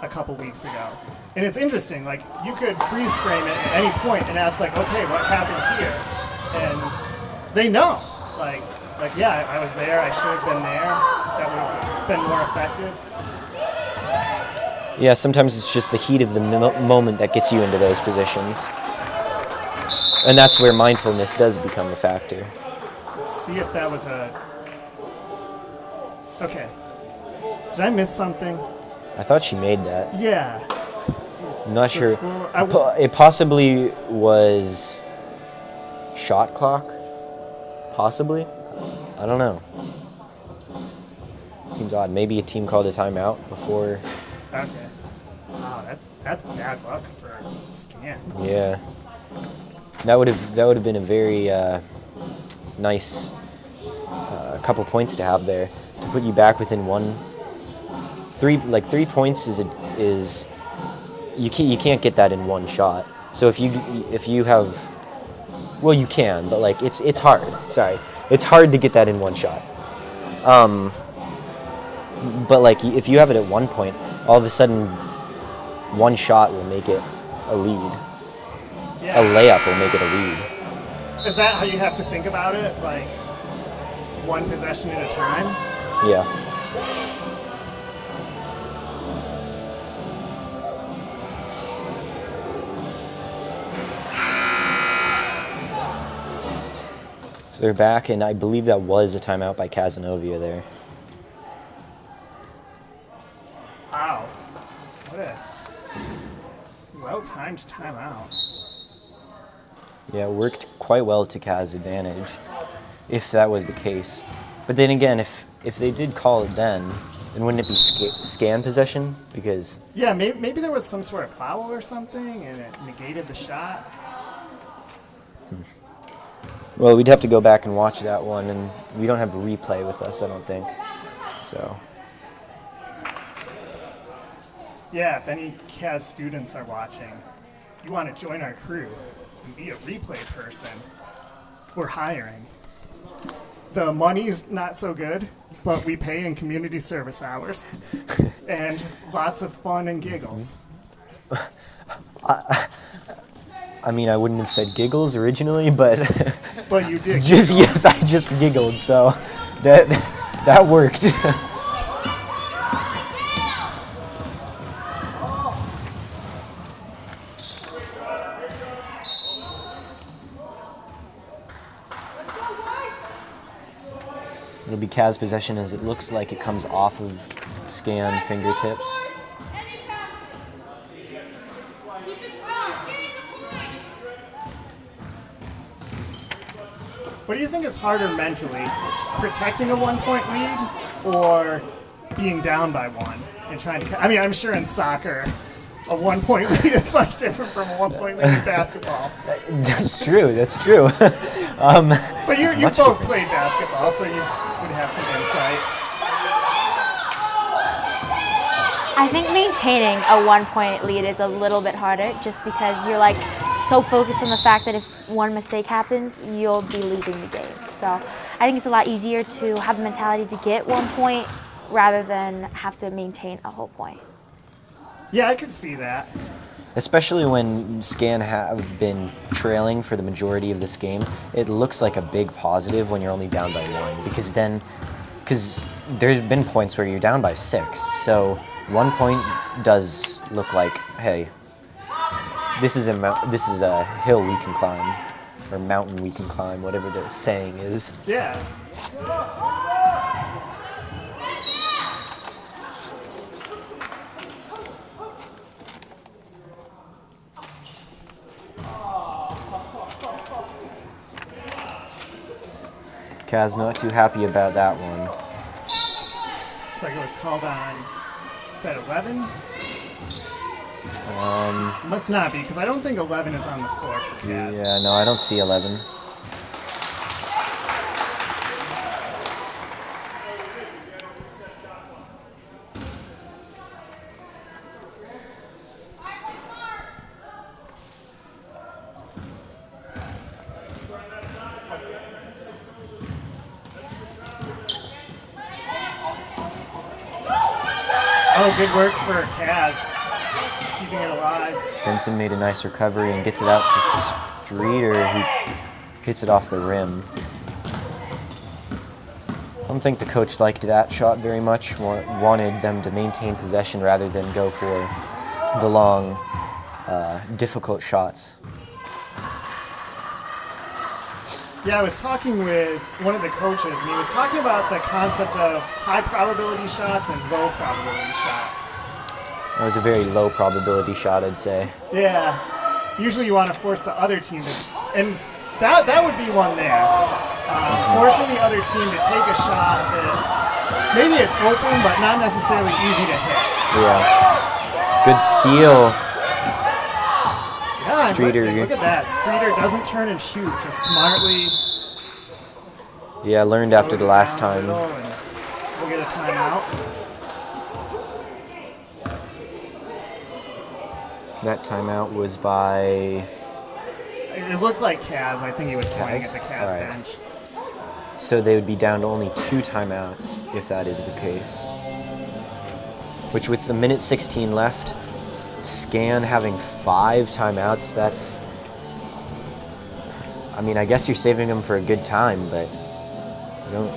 a couple weeks ago. And it's interesting, like, you could freeze frame it at any point and ask, like, okay, what happens here? And they know. Like yeah, I was there, I should have been there. That would have been more effective. Yeah, sometimes it's just the heat of the moment that gets you into those positions. And that's where mindfulness does become a factor. Let's see if that was a... Okay. Did I miss something? I thought she made that. Yeah. I'm not The sure. score- It possibly was shot clock. Possibly. I don't know. Seems odd. Maybe a team called a timeout before. Okay. Wow, that's bad luck for Scan. Yeah. That would have been a very nice couple points to have there to put you back within 3 points is you can't get that in one shot. So if you have, well, you can, but like it's hard. Sorry, it's hard to get that in one shot. But like if you have it at 1 point, all of a sudden one shot will make it a lead. Yeah. A layup will make it a lead. Is that how you have to think about it? Like, one possession at a time? Yeah. So they're back, and I believe that was a timeout by Cazenovia there. Wow. What a well-timed timeout. Yeah, it worked quite well to Caz's advantage, if that was the case. But then again, if they did call it then wouldn't it be scan possession? Because... Yeah, maybe there was some sort of foul or something, and it negated the shot. Well, we'd have to go back and watch that one, and we don't have a replay with us, I don't think. So... Yeah, if any Caz students are watching, you want to join our crew and be a replay person, we're hiring. The money's not so good, but we pay in community service hours. And lots of fun and giggles. I mean, I wouldn't have said giggles originally, but... But you did. Just yes, I just giggled, so that worked. It'll be Caz possession as it looks like it comes off of Scan fingertips. What do you think is harder mentally? Protecting a 1-point lead or being down by one and trying to... I mean, I'm sure in soccer, a 1-point lead is much different from a 1-point lead in basketball. That's true, that's true. But you both different. played basketball, so you would have some insight. I think maintaining a 1-point lead is a little bit harder just because you're like so focused on the fact that if one mistake happens, you'll be losing the game. So I think it's a lot easier to have the mentality to get 1 point rather than have to maintain a whole point. Yeah, I could see that. Especially when Scan have been trailing for the majority of this game, it looks like a big positive when you're only down by one, because there's been points where you're down by 6, so 1 point does look like, hey, this is a hill we can climb, or mountain we can climb, whatever the saying is. Yeah. Kaz not too happy about that one. Looks like it was called on, is that 11? Must not be, because I don't think 11 is on the floor for Caz. Yeah, no, I don't see 11. Oh, good work for Kaz, keeping it alive. Benson made a nice recovery and gets it out to Streeter, who hits it off the rim. I don't think the coach liked that shot very much, wanted them to maintain possession rather than go for the long, difficult shots. Yeah, I was talking with one of the coaches, and he was talking about the concept of high probability shots and low probability shots. That was a very low probability shot, I'd say. Yeah, usually you want to force the other team to, and that would be one there. Forcing the other team to take a shot that maybe it's open, but not necessarily easy to hit. Yeah. Good steal. Yeah, Streeter. look at that. Streeter doesn't turn and shoot, just smartly. Yeah, learned after the last time. We'll get a timeout. That timeout was by... It looked like Kaz. I think he was pointing at the Kaz All right. bench. So they would be down to only 2 timeouts if that is the case. Which, with the minute 16 left, Scan having 5 timeouts, that's... I mean, I guess you're saving them for a good time, but you don't...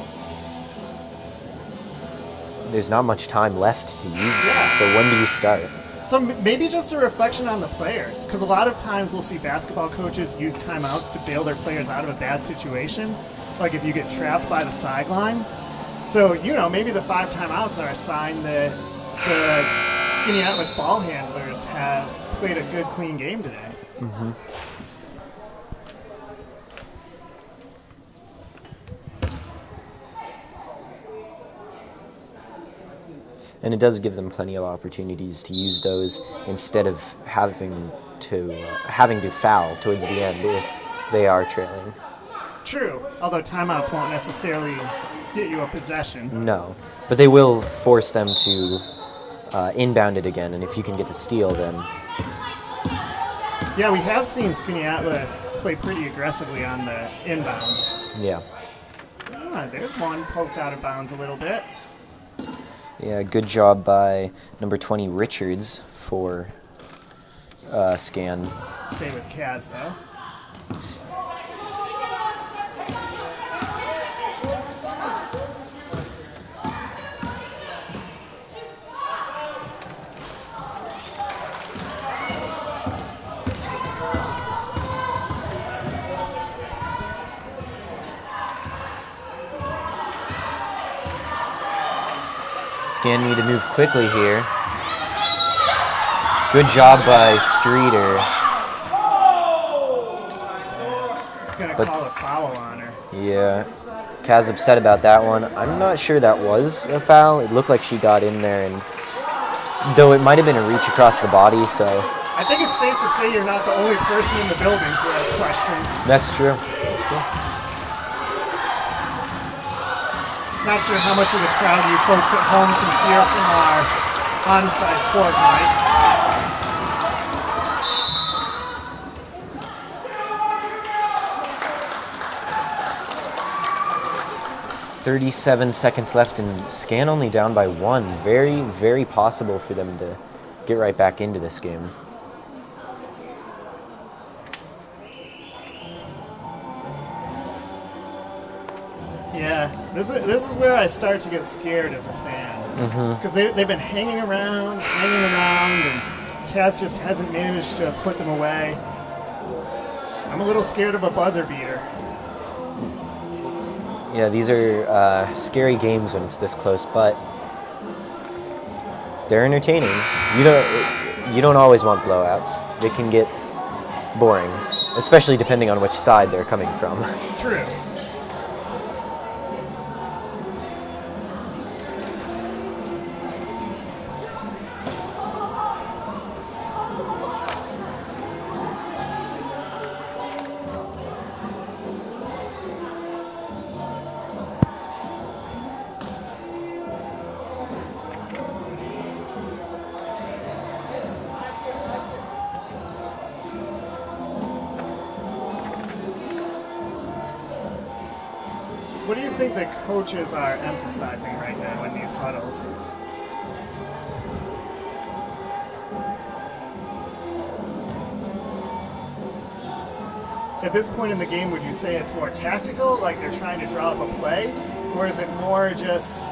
There's not much time left to use them, so when do you start? So maybe just a reflection on the players, because a lot of times we'll see basketball coaches use timeouts to bail their players out of a bad situation, like if you get trapped by the sideline. So, you know, maybe the 5 timeouts are a sign that the Skaneateles ball handlers have played a good, clean game today. Mm-hmm. And it does give them plenty of opportunities to use those instead of having to foul towards the end if they are trailing. True, although timeouts won't necessarily get you a possession. No, but they will force them to inbound it again, and if you can get the steal, then... Yeah, we have seen Skaneateles play pretty aggressively on the inbounds. Yeah. Ah, there's one poked out of bounds a little bit. Yeah, good job by number 20 Richards for Scan. Stay with Kaz, though. Scan need to move quickly here. Good job by Streeter. Gonna But- call a foul on her. Yeah, Kaz upset about that one. I'm not sure that was a foul. It looked like she got in there, and though it might have been a reach across the body, so... I think it's safe to say you're not the only person in the building who has questions. That's true. That's true. Not sure how much of the crowd you folks at home can hear from our onside court, Mike. .37 seconds left, and Scan only down by 1. Very, very possible for them to get right back into this game. Yeah, this is where I start to get scared as a fan. Because they've been hanging around, and Kaz just hasn't managed to put them away. I'm a little scared of a buzzer beater. Yeah, these are scary games when it's this close, but they're entertaining. You don't always want blowouts. They can get boring, especially depending on which side they're coming from. True. What do you think the coaches are emphasizing right now in these huddles? at this point in the game, would you say it's more tactical, like they're trying to draw up a play, or is it more just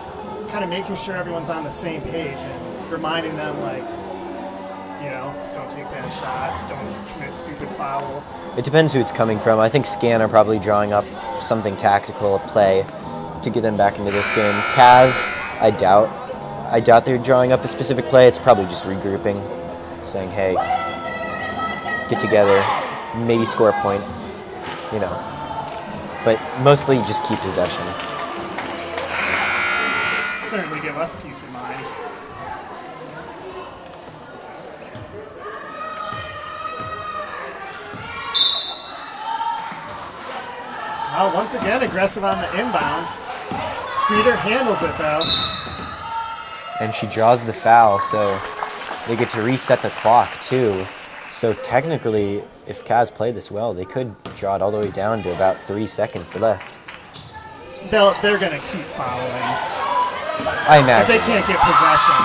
kind of making sure everyone's on the same page and reminding them, like, you know, don't take bad shots, don't commit stupid fouls? It depends who it's coming from. I think Scan are probably drawing up something tactical, a play, to get them back into this game. Kaz, I doubt they're drawing up a specific play. It's probably just regrouping, saying, hey, get together, maybe score a point, you know. But mostly just keep possession. Certainly give us peace of mind. Well, once again, aggressive on the inbound. Streeter handles it, though. And she draws the foul, so they get to reset the clock, too. So technically, if Kaz played this well, they could draw it all the way down to about 3 seconds left. They're going to keep fouling. I imagine. If they can't get possession.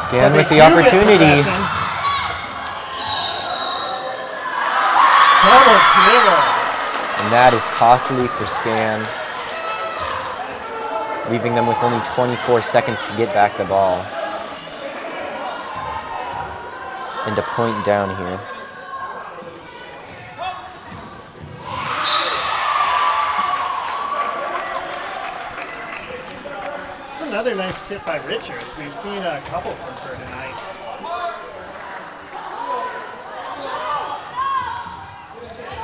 Scan with the opportunity. Double dribble. And that is costly for Scan, leaving them with only 24 seconds to get back the ball. And a point down here. It's another nice tip by Richards. We've seen a couple from her tonight.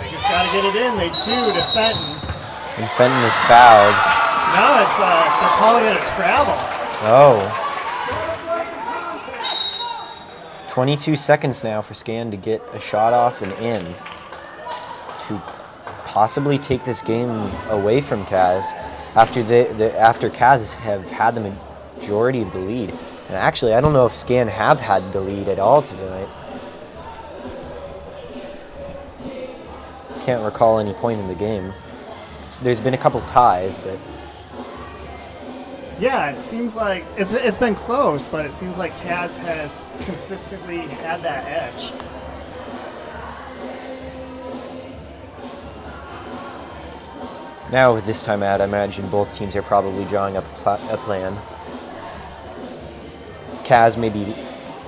Lakers got to get it in. They do to Fenton. And Fenton is fouled. No, it's they're calling it a travel. Oh. 22 seconds now for Scan to get a shot off and in to possibly take this game away from Kaz after after Kaz have had the majority of the lead. And actually, I don't know if Scan have had the lead at all tonight. Can't recall any point in the game. There's been a couple ties, but yeah, it seems like it's been close, but it seems like Kaz has consistently had that edge. now with this time out, I imagine both teams are probably drawing up a plan. Kaz may be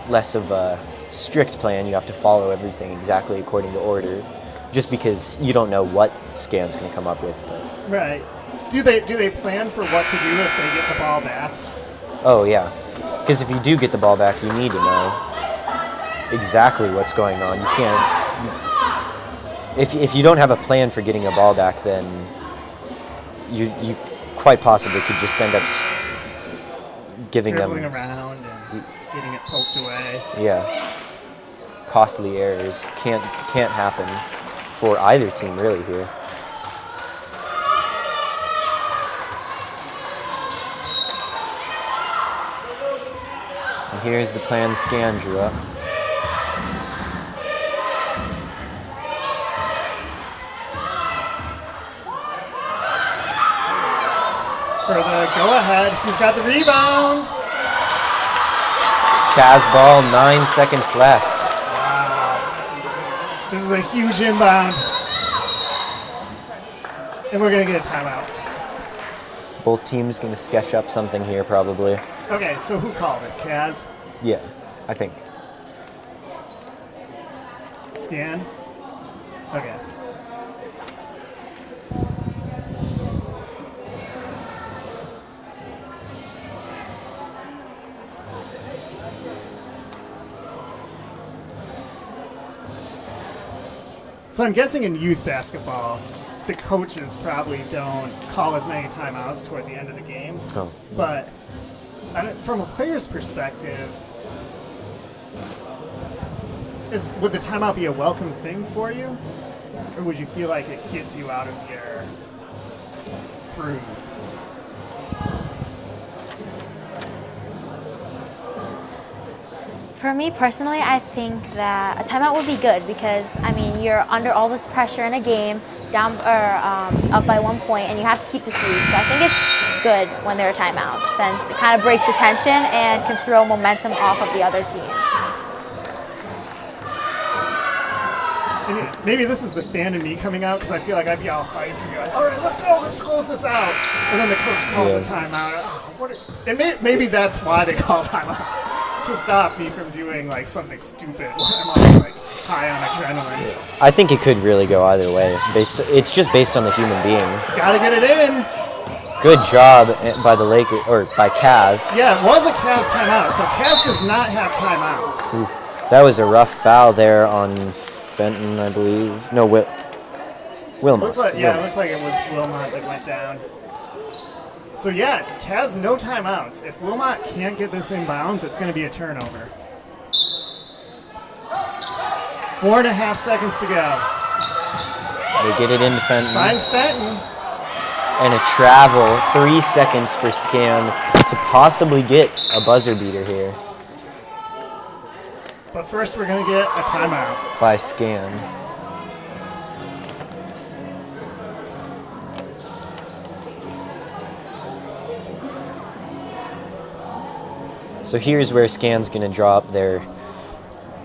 less of a strict plan. You have to follow everything exactly according to order, just because you don't know what Scan's going to come up with. But. Right. Do they plan for what to do if they get the ball back? Oh, yeah. Because if you do get the ball back, you need to know exactly what's going on. You can't... If you don't have a plan for getting a ball back, then you quite possibly could just end up giving dribbling them... around and getting it poked away. Yeah. Costly errors can't happen for either team, really, here. And here's the plan Scan drew up. For the go-ahead, who's got the rebound? Kaz ball, 9 seconds left. Wow. This is a huge inbound. And we're going to get a timeout. Both teams going to sketch up something here, probably. Okay, so who called it? Kaz? Yeah, I think. Scan? Okay. So I'm guessing in youth basketball, the coaches probably don't call as many timeouts toward the end of the game. Oh. But from a player's perspective, would the timeout be a welcome thing for you? Or would you feel like it gets you out of your groove? For me personally, I think that a timeout would be good because, I mean, you're under all this pressure in a game, down or up by 1 point, and you have to keep this lead. So I think it's good when there are timeouts, since it kind of breaks the tension and can throw momentum off of the other team. And maybe this is the fan in me coming out because I feel like I'd be all hyped and be like, all right, let's go, let's close this out. And then the coach calls a timeout. And maybe that's why they call timeouts, to stop me from doing like something stupid when I'm on like high on adrenaline. I think it could really go either way. It's just based on the human being. Gotta get it in. Good job by the Lakers, or by Caz. Yeah, it was a Caz timeout, so Caz does not have timeouts. Oof. That was a rough foul there on Fenton, I believe. No, Wilmot. It looks like it was Wilmot that went down. So yeah, Caz no timeouts. If Wilmot can't get this in bounds, it's going to be a turnover. 4.5 seconds to go. They get it into Fenton. Finds Fenton. And a travel, 3 seconds for Scan to possibly get a buzzer beater here But first we're going to get a timeout. by Scan. So here's where Scan's going to draw up their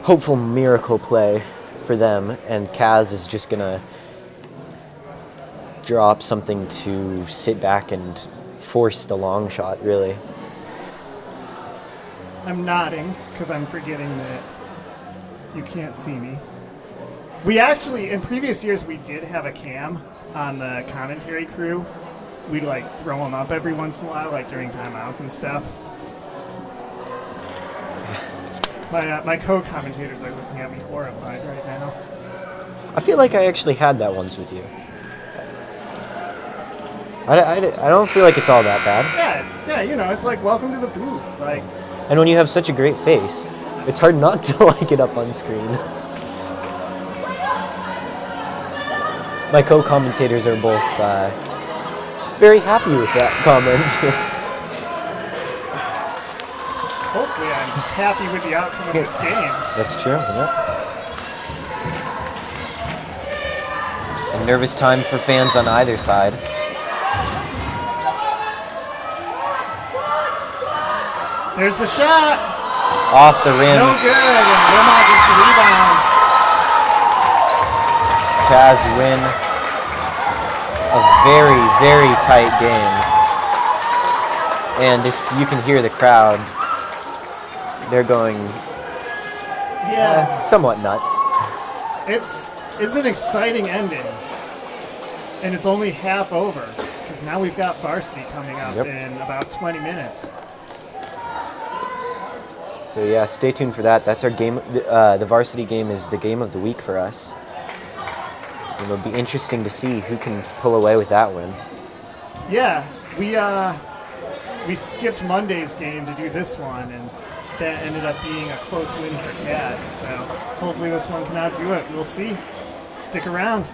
hopeful miracle play for them, and Caz is just going to draw up something to sit back and force the long shot, really. I'm nodding because I'm forgetting that you can't see me. We actually, in previous years, we did have a cam on the commentary crew. We'd like throw them up every once in a while, like during timeouts and stuff. My co-commentators are looking at me horrified right now. I feel like I actually had that once with you. I don't feel like it's all that bad. Yeah, it's like welcome to the booth. Like, And when you have such a great face, it's hard not to like it up on screen. My co-commentators are both very happy with that comment. hopefully, I'm happy with the outcome of this game. That's true, yeah. A nervous time for fans on either side. There's the shot. Off the rim. No good. And Wilmot gets the rebound. Caz win a very, very tight game. And if you can hear the crowd, they're going Yeah. somewhat nuts. It's an exciting ending. And it's only half over. Because now we've got varsity coming up in about 20 minutes. So yeah, stay tuned for that. That's our game. The varsity game is the game of the week for us. It'll be interesting to see who can pull away with that win. Yeah, we skipped Monday's game to do this one, and that ended up being a close win for Caz. So hopefully this one can outdo it. We'll see. Stick around.